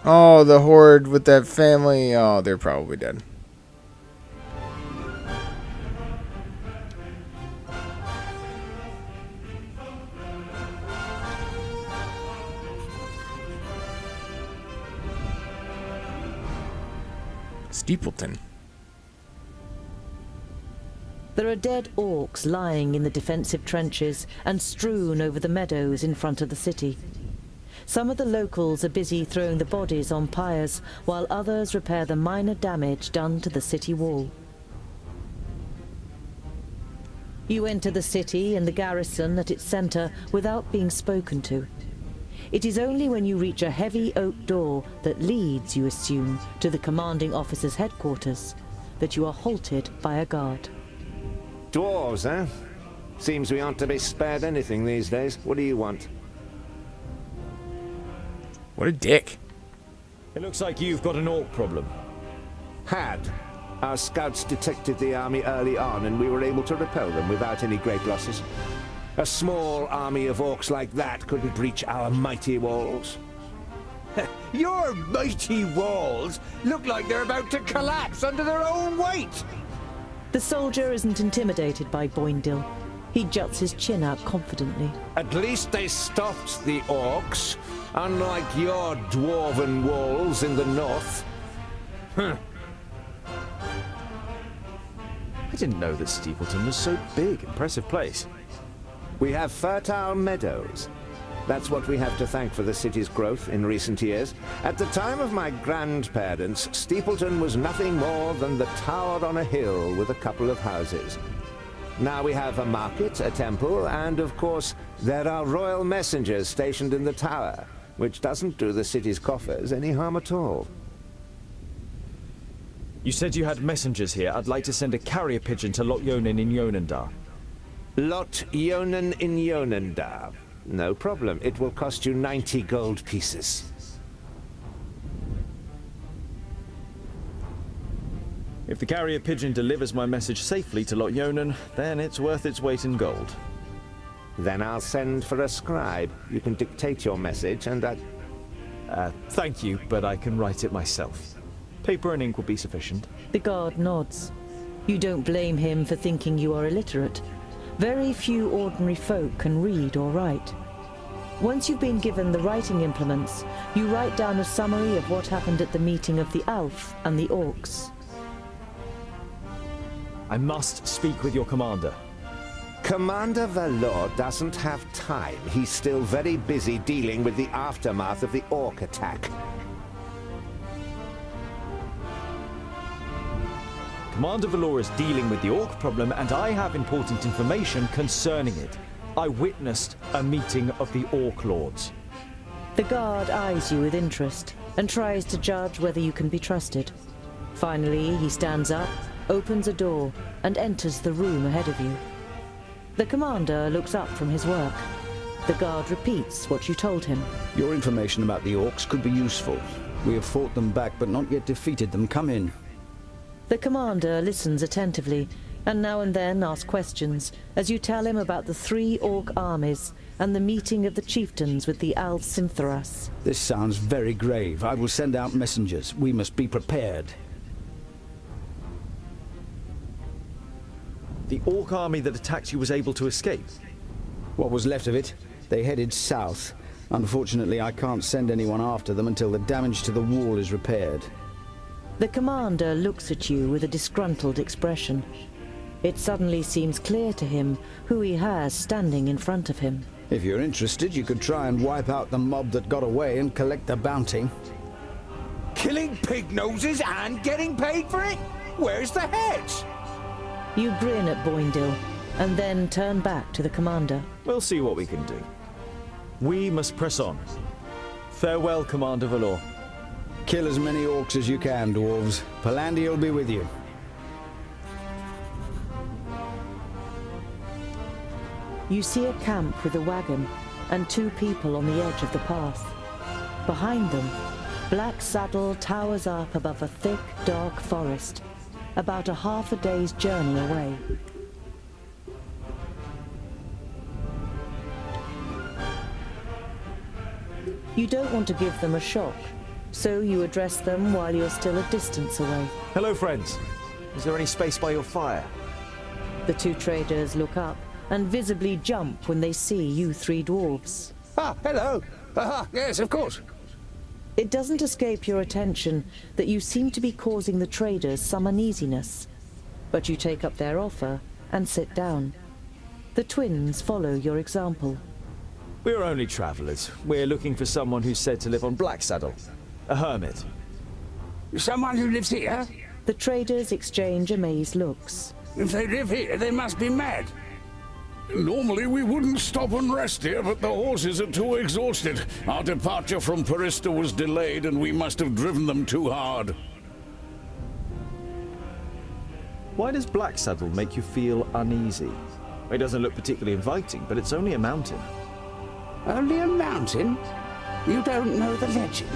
Oh, the horde with that family. Oh, they're probably dead. Steepleton. There are dead orcs lying in the defensive trenches and strewn over the meadows in front of the city. Some of the locals are busy throwing the bodies on pyres, while others repair the minor damage done to the city wall. You enter the city and the garrison at its centre without being spoken to. It is only when you reach a heavy oak door that leads, you assume, to the commanding officer's headquarters, that you are halted by a guard. Dwarves, eh? Seems we aren't to be spared anything these days. What do you want? What a dick. It looks like you've got an orc problem. Had. Our scouts detected the army early on, and we were able to repel them without any great losses. A small army of orcs like that couldn't breach our mighty walls. Your mighty walls look like they're about to collapse under their own weight! The soldier isn't intimidated by Bögnilim. He juts his chin out confidently. At least they stopped the orcs, unlike your dwarven walls in the north. I didn't know that Steepleton was so big. Impressive place. We have fertile meadows. That's what we have to thank for the city's growth in recent years. At the time of my grandparents, Steepleton was nothing more than the tower on a hill with a couple of houses. Now we have a market, a temple, and of course, there are royal messengers stationed in the tower, which doesn't do the city's coffers any harm at all. You said you had messengers here. I'd like to send a carrier pigeon to Lot Yonin in Yonendar. Lot Yonin in Yonendar. No problem. It will cost you 90 gold pieces. If the carrier pigeon delivers my message safely to Lot Yonin, then it's worth its weight in gold. Then I'll send for a scribe. You can dictate your message and Thank you, but I can write it myself. Paper and ink will be sufficient. The guard nods. You don't blame him for thinking you are illiterate. Very few ordinary folk can read or write. Once you've been given the writing implements, you write down a summary of what happened at the meeting of the älfs and the orcs. I must speak with your commander. Commander Valor doesn't have time. He's still very busy dealing with the aftermath of the orc attack. Commander Valor is dealing with the orc problem, and I have important information concerning it. I witnessed a meeting of the orc lords. The guard eyes you with interest and tries to judge whether you can be trusted. Finally, he stands up, opens a door, and enters the room ahead of you. The commander looks up from his work. The guard repeats what you told him. Your information about the orcs could be useful. We have fought them back, but not yet defeated them. Come in. The commander listens attentively, and now and then asks questions, as you tell him about the 3 orc armies and the meeting of the chieftains with the älfs. This sounds very grave. I will send out messengers. We must be prepared. The orc army that attacked you was able to escape? What was left of it? They headed south. Unfortunately, I can't send anyone after them until the damage to the wall is repaired. The commander looks at you with a disgruntled expression. It suddenly seems clear to him who he has standing in front of him. If you're interested, you could try and wipe out the mob that got away and collect the bounty. Killing pig noses and getting paid for it? Where's the heads? You grin at Bögnilim, and then turn back to the commander. We'll see what we can do. We must press on. Farewell, Commander Valor. Kill as many orcs as you can, dwarves. Palandi will be with you. You see a camp with a wagon and 2 people on the edge of the path. Behind them, Black Saddle towers up above a thick, dark forest, about a half a day's journey away. You don't want to give them a shock. So you address them while you're still a distance away. Hello, friends. Is there any space by your fire? The two traders look up and visibly jump when they see you three dwarves. Ah, hello. Yes, of course. It doesn't escape your attention that you seem to be causing the traders some uneasiness, but you take up their offer and sit down. The twins follow your example. We're only travelers. We're looking for someone who's said to live on Blacksaddle. A hermit. Someone who lives here? The traders exchange amazed looks. If they live here, they must be mad. Normally we wouldn't stop and rest here, but the horses are too exhausted. Our departure from Parista was delayed and we must have driven them too hard. Why does Blacksaddle make you feel uneasy? It doesn't look particularly inviting, but it's only a mountain. Only a mountain? You don't know the legend?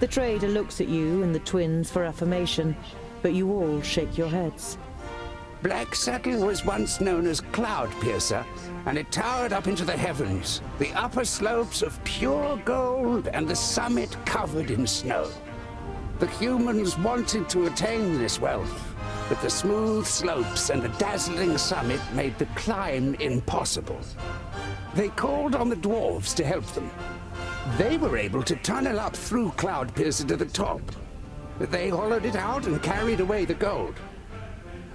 The trader looks at you and the twins for affirmation, but you all shake your heads. Blacksaddle was once known as Cloudpiercer, and it towered up into the heavens, the upper slopes of pure gold and the summit covered in snow. The humans wanted to attain this wealth, but the smooth slopes and the dazzling summit made the climb impossible. They called on the dwarves to help them. They were able to tunnel up through Cloudpiercer to the top, but they hollowed it out and carried away the gold.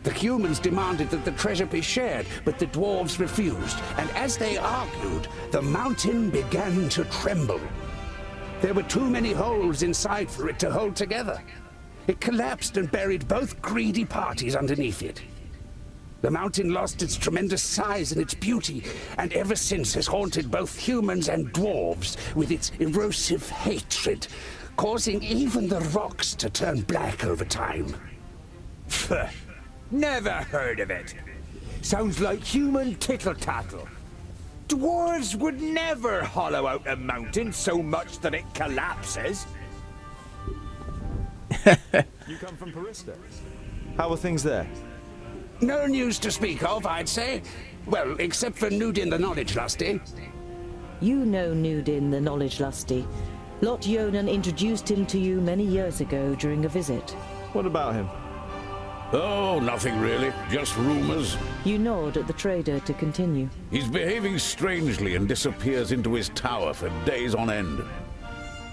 The humans demanded that the treasure be shared, but the dwarves refused, and as they argued, the mountain began to tremble. There were too many holes inside for it to hold together. It collapsed and buried both greedy parties underneath it. The mountain lost its tremendous size and its beauty, and ever since has haunted both humans and dwarves with its erosive hatred, causing even the rocks to turn black over time. Never heard of it. Sounds like human tittle-tattle. Dwarves would never hollow out a mountain so much that it collapses. You come from Parista. How are things there? No news to speak of, I'd say. Well, except for Nudin the Knowledge Lusty. You know Nudin the Knowledge Lusty. Lot Yonan introduced him to you many years ago during a visit. What about him? Oh, nothing really. Just rumors. You nod at the trader to continue. He's behaving strangely and disappears into his tower for days on end.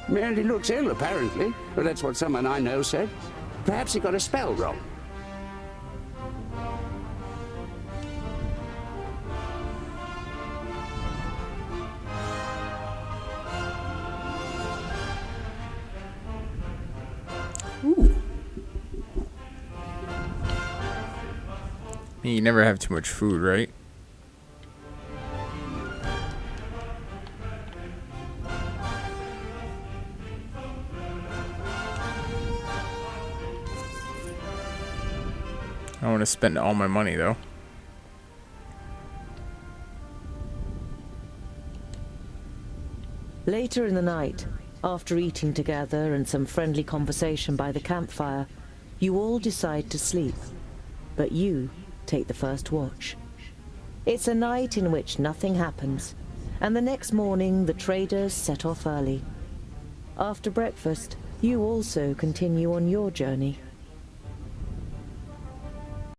Merely looks ill, apparently. Well, that's what someone I know said. Perhaps he got a spell wrong. You never have too much food, right? I want to spend all my money, though. Later in the night, after eating together and some friendly conversation by the campfire, you all decide to sleep. But you take the first watch. It's a night in which nothing happens, and the next morning the traders set off early. After breakfast, you also continue on your journey.